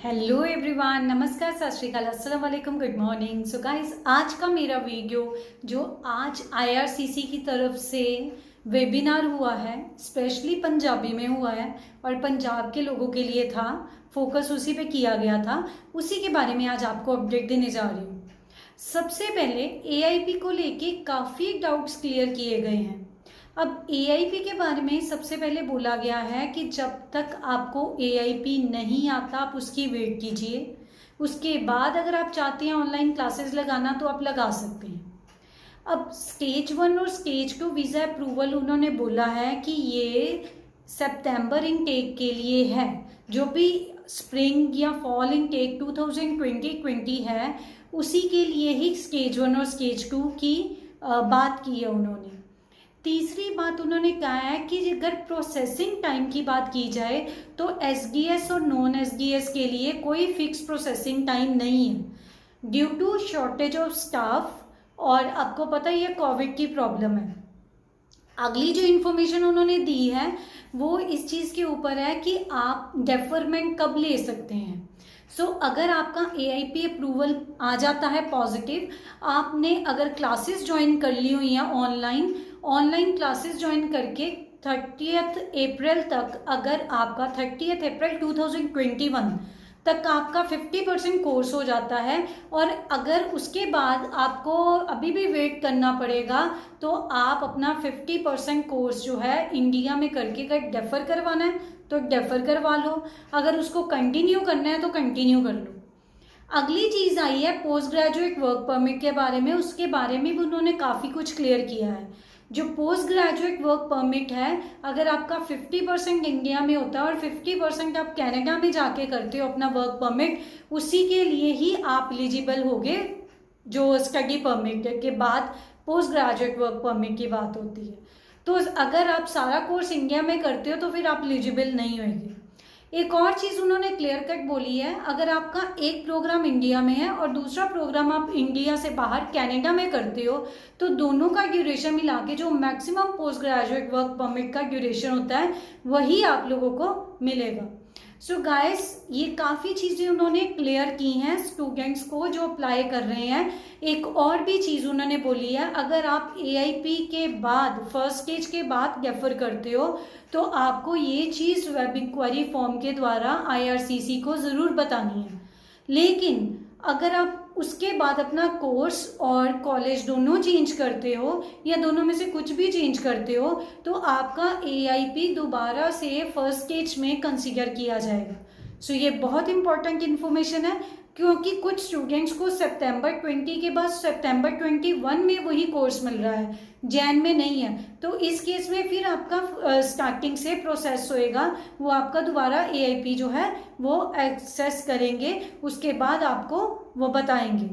Hello everyone, नमस्कार, सत श्री अकाल, अस्सलाम वालेकुम, गुड मॉर्निंग। सो गाइस, आज का मेरा वीडियो जो आज आईआरसीसी की तरफ से वेबिनार हुआ है, स्पेशली पंजाबी में हुआ है और पंजाब के लोगों के लिए था, फोकस उसी पे किया गया था। उसी के बारे में आज आपको अपडेट देने जा रही हूँ। सबसे पहले एआईपी को लेके काफ़ी डाउट्स क्लियर किए गए हैं। अब एआईपी के बारे में सबसे पहले बोला गया है कि जब तक आपको एआईपी नहीं आता आप उसकी वेट कीजिए। उसके बाद अगर आप चाहते हैं ऑनलाइन क्लासेस लगाना तो आप लगा सकते हैं। अब स्टेज 1 और स्टेज 2 वीज़ा अप्रूवल उन्होंने बोला है कि ये सितंबर इनटेक के लिए है। जो भी स्प्रिंग या फॉल इनटेक 2020 है उसी के लिए ही स्टेज 1 और स्टेज 2 की बात की है उन्होंने। तीसरी बात उन्होंने कहा है कि अगर प्रोसेसिंग टाइम की बात की जाए तो एसडीएस और नॉन एसडीएस के लिए कोई फिक्स प्रोसेसिंग टाइम नहीं है due to shortage of staff, और आपको पता ही है कोविड की प्रॉब्लम है। अगली जो इन्फॉर्मेशन उन्होंने दी है वो इस चीज़ के ऊपर है कि आप डेफरमेंट कब ले सकते हैं। अगर आपका एआईपी अप्रूवल आ जाता है पॉजिटिव, आपने अगर क्लासेस ज्वाइन कर ली हुई हैं ऑनलाइन क्लासेस ज्वाइन करके 30 अप्रैल तक, अगर आपका 30 अप्रैल 2021 तक आपका 50% कोर्स हो जाता है, और अगर उसके बाद आपको अभी भी वेट करना पड़ेगा तो आप अपना 50% कोर्स जो है इंडिया में करके अगर डेफर करवाना है तो डेफर करवा लो, अगर उसको कंटिन्यू करना है तो कंटिन्यू कर लो। अगली चीज़ आई है पोस्ट ग्रेजुएट वर्क परमिट के बारे में। उसके बारे में भी उन्होंने काफ़ी कुछ क्लियर किया है। जो पोस्ट ग्रेजुएट वर्क परमिट है, अगर आपका 50% इंडिया में होता है और 50% आप कनाडा में जाके करते हो अपना वर्क परमिट, उसी के लिए ही आप एलिजिबल होगे। जो स्टडी परमिट के बाद पोस्ट ग्रेजुएट वर्क परमिट की बात होती है, तो अगर आप सारा कोर्स इंडिया में करते हो तो फिर आप एलिजिबल नहीं होंगे। एक और चीज़ उन्होंने क्लियर कट बोली है, अगर आपका एक प्रोग्राम इंडिया में है और दूसरा प्रोग्राम आप इंडिया से बाहर कनाडा में करते हो तो दोनों का ड्यूरेशन मिला के जो maximum post graduate work permit का ड्यूरेशन होता है वही आप लोगों को मिलेगा। गाइस, ये काफ़ी चीज़ें उन्होंने क्लियर की हैं स्टूडेंट्स को जो अप्लाई कर रहे हैं। एक और भी चीज़ उन्होंने बोली है, अगर आप एआईपी के बाद फर्स्ट स्टेज के बाद रेफर करते हो तो आपको ये चीज़ वेब इंक्वायरी फॉर्म के द्वारा आईआरसीसी को ज़रूर बतानी है। लेकिन अगर आप उसके बाद अपना कोर्स और कॉलेज दोनों चेंज करते हो या दोनों में से कुछ भी चेंज करते हो तो आपका एआईपी दोबारा से फर्स्ट स्टेज में कंसीडर किया जाएगा। ये बहुत इंपॉर्टेंट इन्फॉर्मेशन है, क्योंकि कुछ स्टूडेंट्स को सितंबर 20 के बाद सितंबर 21 में वही कोर्स मिल रहा है, जैन में नहीं है। तो इस केस में फिर आपका स्टार्टिंग से प्रोसेस होएगा, वो आपका दोबारा एआईपी जो है वो एक्सेस करेंगे, उसके बाद आपको वो बताएंगे।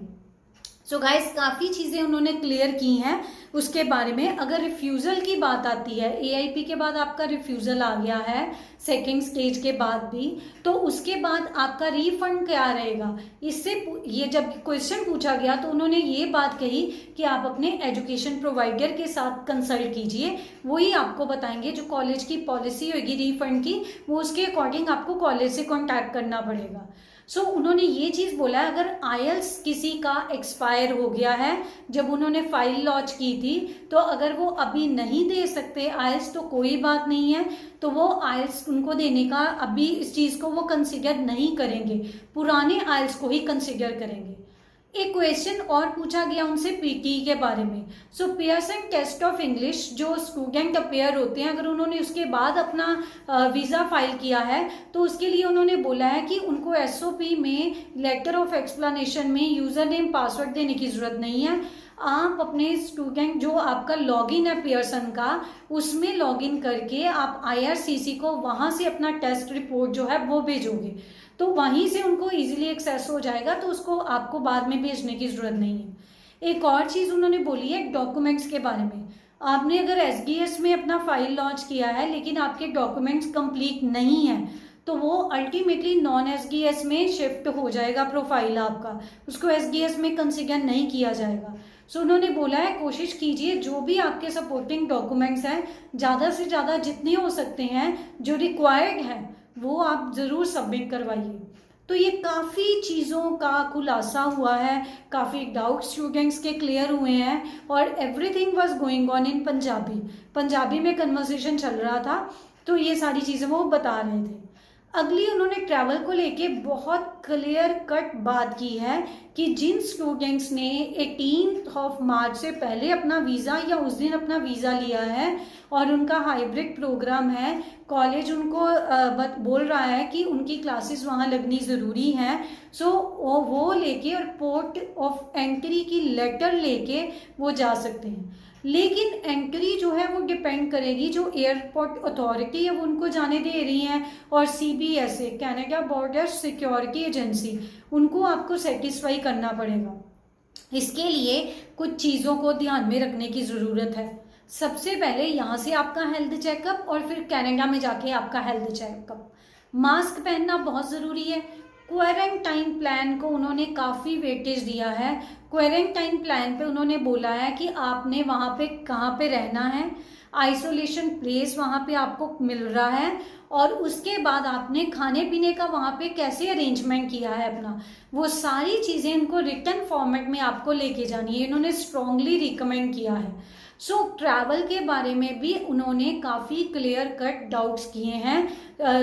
गाइस, काफ़ी चीज़ें उन्होंने क्लियर की हैं उसके बारे में। अगर रिफ्यूज़ल की बात आती है, एआईपी के बाद आपका रिफ्यूज़ल आ गया है सेकंड स्टेज के बाद भी, तो उसके बाद आपका रीफंड क्या रहेगा, इससे ये जब क्वेश्चन पूछा गया तो उन्होंने ये बात कही कि आप अपने एजुकेशन प्रोवाइडर के साथ कंसल्ट कीजिए, वही आपको बताएंगे। जो कॉलेज की पॉलिसी होगी रीफंड की, वो उसके अकॉर्डिंग आपको कॉलेज से कॉन्टैक्ट करना पड़ेगा। उन्होंने ये चीज़ बोला है, अगर आईएल्स किसी का एक्सपायर हो गया है, जब उन्होंने फाइल लॉन्च की थी, तो अगर वो अभी नहीं दे सकते आईएल्स तो कोई बात नहीं है, तो वो आईएल्स उनको देने का अभी इस चीज़ को वो कंसिडर नहीं करेंगे, पुराने आईएल्स को ही कंसिडर करेंगे। एक क्वेश्चन और पूछा गया उनसे पीटी के बारे में। पियर्सन टेस्ट ऑफ इंग्लिश जो स्टूडेंट अपेयर होते हैं, अगर उन्होंने उसके बाद अपना वीज़ा फाइल किया है तो उसके लिए उन्होंने बोला है कि उनको एसओपी में लेटर ऑफ एक्सप्लेनेशन में यूज़र नेम पासवर्ड देने की ज़रूरत नहीं है। आप अपने स्टूडेंट जो आपका लॉगिन है पियर्सन का, उसमें लॉगिन करके आप आईआरसीसी को वहाँ से अपना टेस्ट रिपोर्ट जो है वो भेजोगे, तो वहीं से उनको इजीली एक्सेस हो जाएगा, तो उसको आपको बाद में भेजने की ज़रूरत नहीं है। एक और चीज़ उन्होंने बोली है डॉक्यूमेंट्स के बारे में। आपने अगर एसडीएस में अपना फाइल लॉन्च किया है लेकिन आपके डॉक्यूमेंट्स कंप्लीट नहीं है तो वो अल्टीमेटली नॉन एसडीएस में शिफ्ट हो जाएगा प्रोफाइल आपका, उसको एसडीएस में कंसीडर नहीं किया जाएगा। उन्होंने बोला है कोशिश कीजिए जो भी आपके सपोर्टिंग डॉक्यूमेंट्स हैं ज़्यादा से ज़्यादा जितने हो सकते हैं जो रिक्वायर्ड हैं वो आप ज़रूर सबमिट करवाइए। तो ये काफ़ी चीज़ों का खुलासा हुआ है, काफ़ी डाउट स्टूडेंट्स के क्लियर हुए हैं और everything was going on in Punjabi में कन्वर्सेशन चल रहा था, तो ये सारी चीज़ें वो बता रहे थे। अगली उन्होंने ट्रैवल को लेके बहुत क्लियर कट बात की है कि जिन स्टूडेंट्स ने 18 मार्च से पहले अपना वीज़ा या उस दिन अपना वीज़ा लिया है और उनका हाइब्रिड प्रोग्राम है, कॉलेज उनको बोल रहा है कि उनकी क्लासेस वहाँ लगनी ज़रूरी हैं, सो वो लेके और पोर्ट ऑफ एंट्री की लेटर लेके वो जा सकते हैं। लेकिन एंट्री जो है वो डिपेंड करेगी, जो एयरपोर्ट अथॉरिटी है वो उनको जाने दे रही हैं और CBSA Canada border security agency, उनको आपको सेटिस्फाई करना पड़ेगा। इसके लिए कुछ चीज़ों को ध्यान में रखने की ज़रूरत है। सबसे पहले यहाँ से आपका हेल्थ चेकअप और फिर कनाडा में जाके आपका हेल्थ चेकअप। मास्क पहनना बहुत ज़रूरी है। क्वारंटाइन प्लान को उन्होंने काफ़ी वेटेज दिया है। क्वारंटाइन प्लान पे उन्होंने बोला है कि आपने वहाँ पे कहाँ पे रहना है, आइसोलेशन प्लेस वहाँ पे आपको मिल रहा है और उसके बाद आपने खाने पीने का वहाँ पे कैसे अरेंजमेंट किया है अपना, वो सारी चीज़ें इनको रिटर्न फॉर्मेट में आपको लेके जानी है। इन्होंने स्ट्रॉन्गली रिकमेंड किया है। सो ट्रैवल के बारे में भी उन्होंने काफ़ी क्लियर कट डाउट्स किए हैं,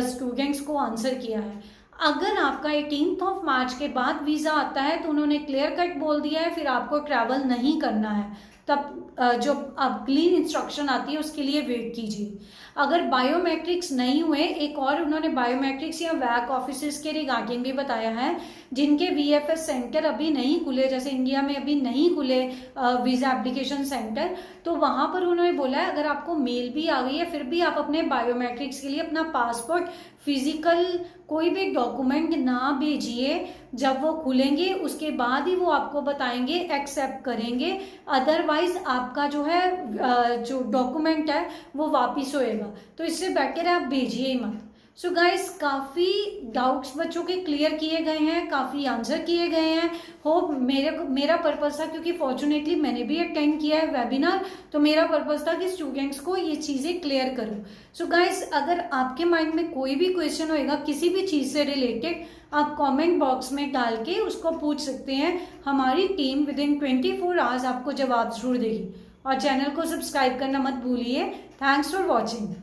स्टूडेंट्स को आंसर किया है। अगर आपका 18 मार्च के बाद वीज़ा आता है तो उन्होंने क्लियर कट बोल दिया है फिर आपको ट्रैवल नहीं करना है, तब जो अगली इंस्ट्रक्शन आती है उसके लिए वेट कीजिए। अगर बायोमेट्रिक्स नहीं हुए, एक और उन्होंने बायोमेट्रिक्स या वैक ऑफिसर्स के रिगार्डिंग भी बताया है जिनके VFS सेंटर अभी नहीं खुले, जैसे इंडिया में अभी नहीं खुले वीज़ा एप्लीकेशन सेंटर, तो वहाँ पर उन्होंने बोला है अगर आपको मेल भी आ गई है फिर भी आप अपने बायोमेट्रिक्स के लिए अपना पासपोर्ट, फिजिकल कोई भी डॉक्यूमेंट ना भेजिए, जब वो खुलेंगे उसके बाद ही वो आपको बताएंगे, एक्सेप्ट करेंगे, अदरवाइज आपका जो है जो डॉक्यूमेंट है वो वापस होएगा। तो इससे बेटर है आप भेजिए ही मत। सो गाइस, काफ़ी डाउट्स बच्चों के क्लियर किए गए हैं, काफ़ी आंसर किए गए हैं। होप मेरा पर्पज़ था, क्योंकि फॉर्चुनेटली मैंने भी अटेंड किया है वेबिनार, तो मेरा पर्पज़ था कि स्टूडेंट्स को ये चीज़ें क्लियर करूँ। सो गाइस, अगर आपके माइंड में कोई भी क्वेश्चन होएगा किसी भी चीज़ से रिलेटेड, आप कमेंट बॉक्स में डाल के उसको पूछ सकते हैं। हमारी टीम विदिन 24 आवर्स आपको जवाब जरूर देगी। और चैनल को सब्सक्राइब करना मत भूलिए। Thanks for watching.